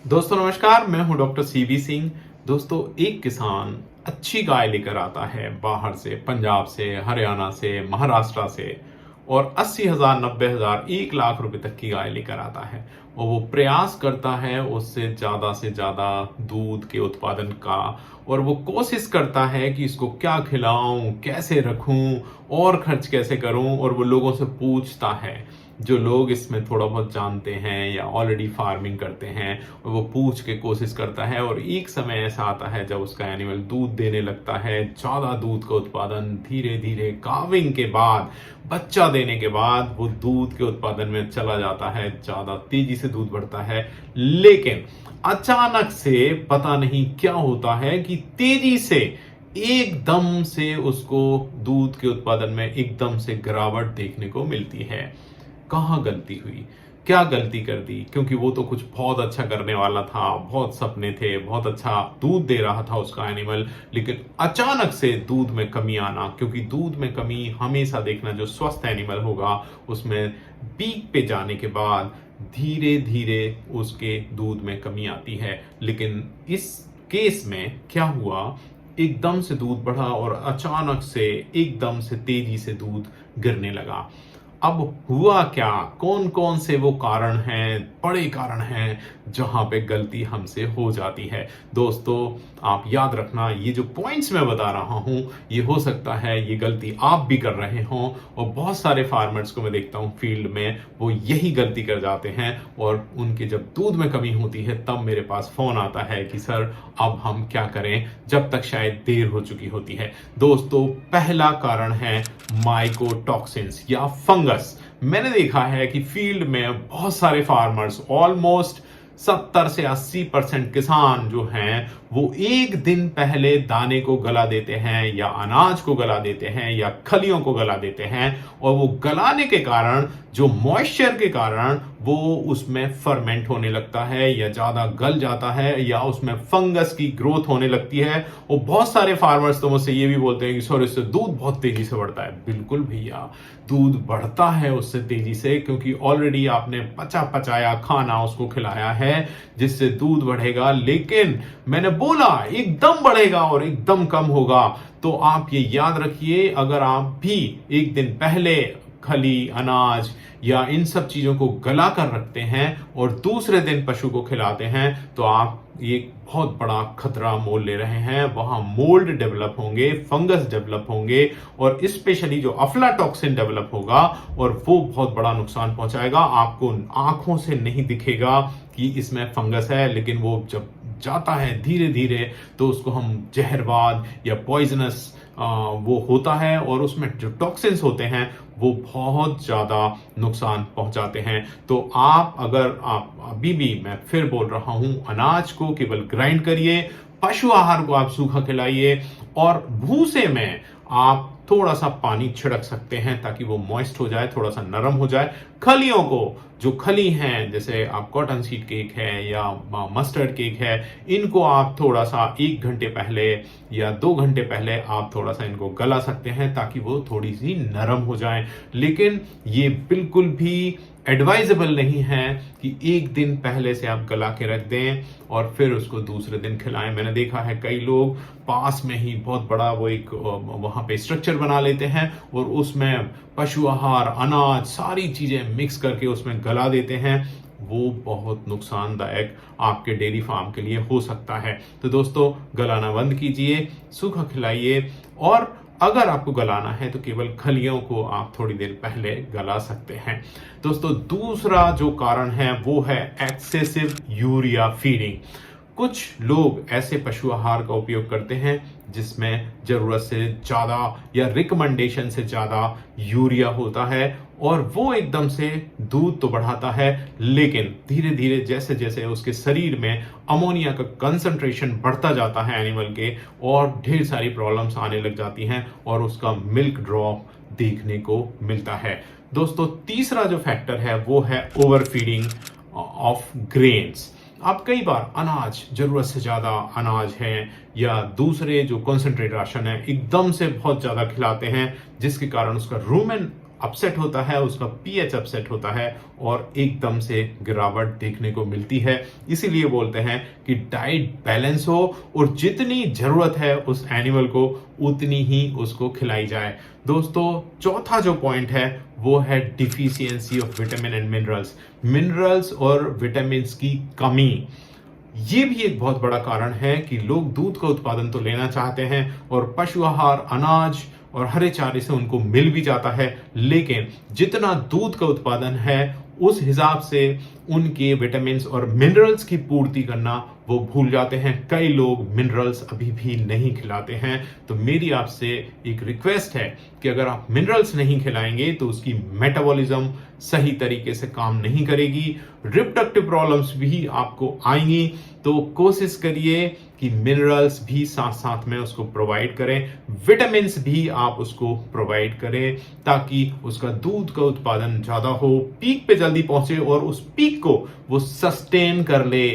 दोस्तों नमस्कार, मैं हूं डॉक्टर सीवी सिंह। दोस्तों, एक किसान अच्छी गाय लेकर आता है बाहर से, पंजाब से, हरियाणा से, महाराष्ट्र से, और 80,000, 90,000, 1 लाख रुपए तक की गाय लेकर आता है। और वो प्रयास करता है उससे से ज्यादा दूध के उत्पादन का, और वो कोशिश करता है कि इसको क्या खिलाऊं, कैसे रखूं और खर्च कैसे करूं। और वो लोगों से पूछता है, जो लोग इसमें थोड़ा बहुत जानते हैं या ऑलरेडी फार्मिंग करते हैं, और वो पूछ के कोशिश करता है। और एक समय ऐसा आता है जब उसका एनिमल दूध देने लगता है, ज्यादा दूध का उत्पादन, धीरे धीरे काविंग के बाद, बच्चा देने के बाद वो दूध के उत्पादन में चला जाता है, ज्यादा तेजी से दूध बढ़ता है। लेकिन अचानक से पता नहीं क्या होता है कि तेजी से एकदम से उसको दूध के उत्पादन में एकदम से गिरावट देखने को मिलती है। कहाँ गलती हुई, क्या गलती कर दी? क्योंकि वो तो कुछ बहुत अच्छा करने वाला था, बहुत सपने थे, बहुत अच्छा दूध दे रहा था उसका एनिमल, लेकिन अचानक से दूध में कमी आना। क्योंकि दूध में कमी हमेशा देखना, जो स्वस्थ एनिमल होगा उसमें पीक पे जाने के बाद धीरे धीरे उसके दूध में कमी आती है। लेकिन इस केस में क्या हुआ, एकदम से दूध बढ़ा और अचानक से एकदम से तेजी से दूध गिरने लगा। अब हुआ क्या, कौन कौन से वो कारण हैं, बड़े कारण हैं जहां पे गलती हमसे हो जाती है। दोस्तों, आप याद रखना, ये जो पॉइंट्स मैं बता रहा हूं, ये हो सकता है ये गलती आप भी कर रहे हों। और बहुत सारे फार्मर्स को मैं देखता हूं फील्ड में, वो यही गलती कर जाते हैं, और उनके जब दूध में कमी होती है तब मेरे पास फोन आता है कि सर अब हम क्या करें, जब तक शायद देर हो चुकी होती है। दोस्तों, पहला कारण है माइकोटॉक्सिन्स या फंगस। मैंने देखा है कि फील्ड में बहुत सारे फार्मर्स, ऑलमोस्ट 70 से 80% किसान जो हैं, वो एक दिन पहले दाने को गला देते हैं, या अनाज को गला देते हैं, या खलियों को गला देते हैं। और वो गलाने के कारण, जो मॉइस्चर के कारण, वो उसमें फर्मेंट होने लगता है, या ज्यादा गल जाता है, या उसमें फंगस की ग्रोथ होने लगती है। और बहुत सारे फार्मर्स तो मुझसे ये भी बोलते हैं कि सर इससे दूध बहुत तेजी से बढ़ता है। बिल्कुल भैया, दूध बढ़ता है उससे तेजी से, क्योंकि ऑलरेडी आपने पचा पचाया खाना उसको खिलाया है, जिससे दूध बढ़ेगा। लेकिन मैंने बोला एकदम बढ़ेगा और एकदम कम होगा। तो आप ये याद रखिए, अगर आप भी एक दिन पहले खली, अनाज या इन सब चीजों को गला कर रखते हैं और दूसरे दिन पशु को खिलाते हैं, तो आप ये बहुत बड़ा खतरा मोल ले रहे हैं। वहां मोल्ड डेवलप होंगे, फंगस डेवलप होंगे, और स्पेशली जो अफ्लाटॉक्सिन डेवलप होगा, और वो बहुत बड़ा नुकसान पहुंचाएगा। आपको आंखों से नहीं दिखेगा कि इसमें फंगस है, लेकिन वो जब जाता है धीरे धीरे तो उसको हम जहरवाद या पॉइजनस वो होता है, और उसमें जो टॉक्सिन्स होते हैं वो बहुत ज्यादा नुकसान पहुंचाते हैं। तो आप अभी भी, मैं फिर बोल रहा हूं, अनाज को केवल ग्राइंड करिए, पशु आहार को आप सूखा खिलाइए, और भूसे में आप थोड़ा सा पानी छिड़क सकते हैं ताकि वो मॉइस्ट हो जाए, थोड़ा सा नरम हो जाए। खलियों को, जो खली हैं, जैसे आप कॉटन सीड केक है या मस्टर्ड केक है, इनको आप थोड़ा सा 1 घंटे पहले या 2 घंटे पहले आप थोड़ा सा इनको गला सकते हैं ताकि वो थोड़ी सी नरम हो जाए। लेकिन ये बिल्कुल भी एडवाइजेबल नहीं है कि एक दिन पहले से आप गला के रख दें और फिर उसको दूसरे दिन खिलाएं। मैंने देखा है कई लोग पास में ही बहुत बड़ा वो एक वहां पे स्ट्रक्चर बना लेते हैं, और उसमें पशु आहार, अनाज, सारी चीजें मिक्स करके उसमें गला देते हैं। वो बहुत नुकसानदायक आपके डेयरी फार्म के लिए हो सकता है। तो दोस्तों, गलाना बंद कीजिए, सूखा खिलाइए, और अगर आपको गलाना है तो केवल खलियों को आप थोड़ी देर पहले गला सकते हैं। दोस्तों, दूसरा जो कारण है वो है एक्सेसिव यूरिया फीडिंग। कुछ लोग ऐसे पशु आहार का उपयोग करते हैं जिसमें जरूरत से ज्यादा या रिकमेंडेशन से ज्यादा यूरिया होता है, और वो एकदम से दूध तो बढ़ाता है, लेकिन धीरे धीरे जैसे जैसे उसके शरीर में अमोनिया का कंसंट्रेशन बढ़ता जाता है एनिमल के, और ढेर सारी प्रॉब्लम्स आने लग जाती हैं, और उसका मिल्क ड्रॉप देखने को मिलता है। दोस्तों, तीसरा जो फैक्टर है वो है ओवर फीडिंग ऑफ ग्रेन्स। आप कई बार अनाज, जरूरत से ज्यादा अनाज है या दूसरे जो कॉन्सेंट्रेट राशन है, एकदम से बहुत ज्यादा खिलाते हैं, जिसके कारण उसका रूमेन अपसेट होता है, उसका पीएच अपसेट होता है और एकदम से गिरावट देखने को मिलती है। इसीलिए बोलते हैं कि डाइट बैलेंस हो और जितनी जरूरत है उस एनिमल को उतनी ही उसको खिलाई जाए। दोस्तों, चौथा जो पॉइंट है वो है deficiency of vitamin and minerals और विटामिन की कमी। ये भी एक बहुत बड़ा कारण है कि लोग दूध का उत्पादन तो लेना चाहते हैं और पशु आहार, अनाज और हरे चारे से उनको मिल भी जाता है, लेकिन जितना दूध का उत्पादन है उस हिसाब से उनके विटामिन्स और मिनरल्स की पूर्ति करना वो भूल जाते हैं। कई लोग मिनरल्स अभी भी नहीं खिलाते हैं। तो मेरी आपसे एक रिक्वेस्ट है कि अगर आप मिनरल्स नहीं खिलाएंगे तो उसकी मेटाबॉलिज्म सही तरीके से काम नहीं करेगी, रिप्रोडक्टिव प्रॉब्लम्स भी आपको आएंगी। तो कोशिश करिए कि मिनरल्स भी साथ साथ में उसको प्रोवाइड करें, विटामिन्स भी आप उसको प्रोवाइड करें, ताकि उसका दूध का उत्पादन ज्यादा हो, पीक पे जल्दी पहुंचे और उस पीक को वो सस्टेन कर ले,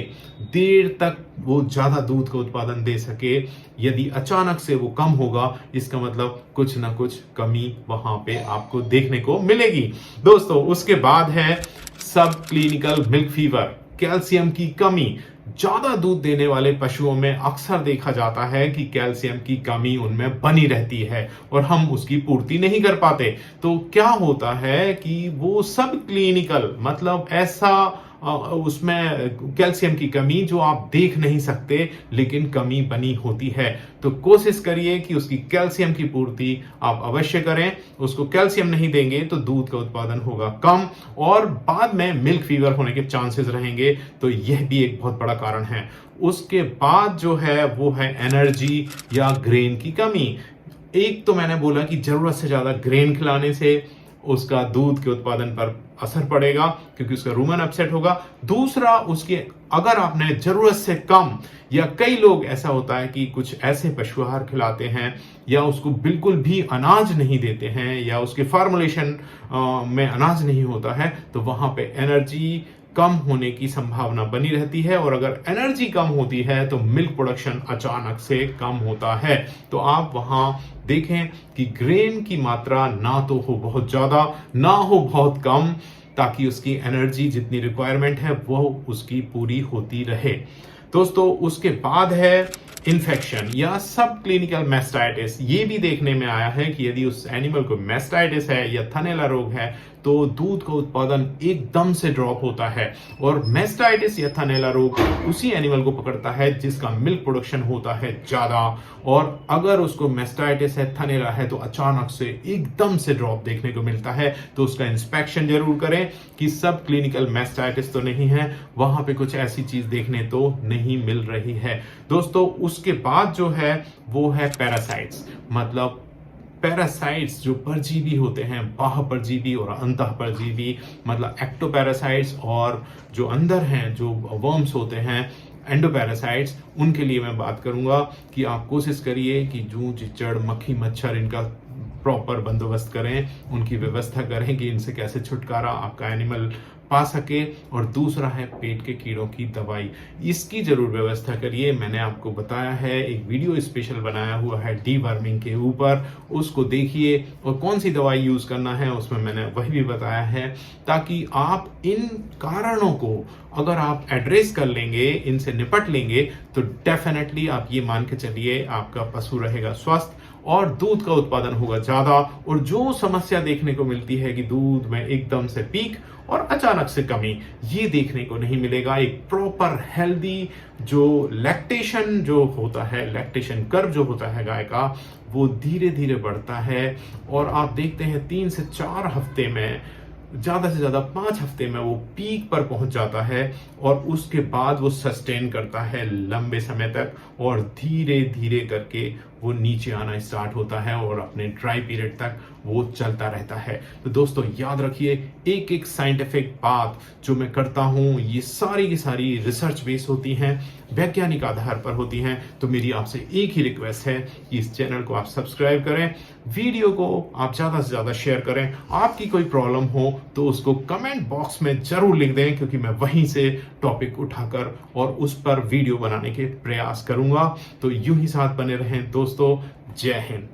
देर तक वो ज्यादा दूध का उत्पादन दे सके। यदि अचानक से वो कम होगा, इसका मतलब कुछ ना कुछ कमी वहां पे आपको देखने को मिलेगी। दोस्तों, उसके बाद है सब क्लिनिकल मिल्क फीवर, कैल्शियम की कमी। ज्यादा दूध देने वाले पशुओं में अक्सर देखा जाता है कि कैल्शियम की कमी उनमें बनी रहती है और हम उसकी पूर्ति नहीं कर पाते। तो क्या होता है कि वो सब क्लिनिकल मतलब ऐसा उसमें कैल्शियम की कमी जो आप देख नहीं सकते लेकिन कमी बनी होती है। तो कोशिश करिए कि उसकी कैल्शियम की पूर्ति आप अवश्य करें। उसको कैल्शियम नहीं देंगे तो दूध का उत्पादन होगा कम और बाद में मिल्क फीवर होने के चांसेस रहेंगे। तो यह भी एक बहुत बड़ा कारण है। उसके बाद जो है वो है एनर्जी या ग्रेन की कमी। एक तो मैंने बोला कि जरूरत से ज्यादा ग्रेन खिलाने से उसका दूध के उत्पादन पर असर पड़ेगा क्योंकि उसका रूमन अपसेट होगा। दूसरा, उसके अगर आपने जरूरत से कम, या कई लोग ऐसा होता है कि कुछ ऐसे पशु आहार खिलाते हैं या उसको बिल्कुल भी अनाज नहीं देते हैं या उसके फार्मुलेशन में अनाज नहीं होता है, तो वहां पे एनर्जी कम होने की संभावना बनी रहती है और अगर एनर्जी कम होती है तो मिल्क प्रोडक्शन अचानक से कम होता है। तो आप वहां देखें कि ग्रेन की मात्रा ना तो हो बहुत ज्यादा ना हो बहुत कम, ताकि उसकी एनर्जी जितनी रिक्वायरमेंट है वो उसकी पूरी होती रहे। दोस्तों, उसके बाद है इन्फेक्शन या सब क्लिनिकल मैस्टाइटिस। ये भी देखने में आया है कि यदि उस एनिमल को मैस्टाइटिस है या थनैला रोग है तो दूध का उत्पादन एकदम से ड्रॉप होता है। और मैस्टाइटिस या थनैला रोग उसी एनिमल को पकड़ता है जिसका मिल्क प्रोडक्शन होता है ज्यादा, और अगर उसको मैस्टाइटिस है, थनैला है, तो अचानक से एकदम से ड्रॉप देखने को मिलता है। तो उसका इंस्पेक्शन जरूर करें कि सब क्लिनिकल मैस्टाइटिस तो नहीं है, वहां पे कुछ ऐसी चीज देखने तो नहीं मिल रही है। दोस्तों, उसके बाद जो है वो है पैरासाइट्स। मतलब पैरासाइट्स जो परजीवी होते हैं, बाह्य परजीवी और अंतः परजीवी, मतलब एक्टोपैरासाइट्स, और जो अंदर हैं जो वर्म्स होते हैं एंडोपैरासाइट्स, उनके लिए मैं बात करूंगा कि आप कोशिश करिए कि जूं, चिचड़, मक्खी, मच्छर, इनका प्रॉपर बंदोबस्त करें, उनकी व्यवस्था करें कि इनसे कैसे छुटकारा आपका एनिमल पा सके। और दूसरा है पेट के कीड़ों की दवाई, इसकी जरूर व्यवस्था करिए। मैंने आपको बताया है, एक वीडियो स्पेशल बनाया हुआ है डीवर्मिंग के ऊपर, उसको देखिए। और कौन सी दवाई यूज करना है उसमें मैंने वही भी बताया है, ताकि आप इन कारणों को अगर आप एड्रेस कर लेंगे, इनसे निपट लेंगे, तो डेफिनेटली आप ये मान के चलिए आपका पशु रहेगा स्वस्थ और दूध का उत्पादन होगा ज्यादा। और जो समस्या देखने को मिलती है कि दूध में एकदम से पीक और अचानक से कमी, ये देखने को नहीं मिलेगा। एक प्रॉपर हेल्दी जो लैक्टेशन जो होता है, लैक्टेशन कर्व जो होता है गाय का, वो धीरे धीरे बढ़ता है और आप देखते हैं 3 से 4 हफ्ते में, ज्यादा से ज्यादा 5 हफ्ते में वो पीक पर पहुंच जाता है और उसके बाद वो सस्टेन करता है लंबे समय तक और धीरे धीरे करके वो नीचे आना स्टार्ट होता है और अपने ड्राई पीरियड तक वो चलता रहता है। तो दोस्तों, याद रखिए, एक एक साइंटिफिक बात जो मैं करता हूं ये सारी की सारी रिसर्च बेस होती हैं, वैज्ञानिक आधार पर होती हैं। तो मेरी आपसे एक ही रिक्वेस्ट है कि इस चैनल को आप सब्सक्राइब करें, वीडियो को आप ज्यादा से ज्यादा शेयर करें। आपकी कोई प्रॉब्लम हो तो उसको कमेंट बॉक्स में जरूर लिख दें, क्योंकि मैं वहीं से टॉपिक उठाकर और उस पर वीडियो बनाने के प्रयास करूंगा। तो यूं ही साथ बने रहें दोस्तों। जय हिंद।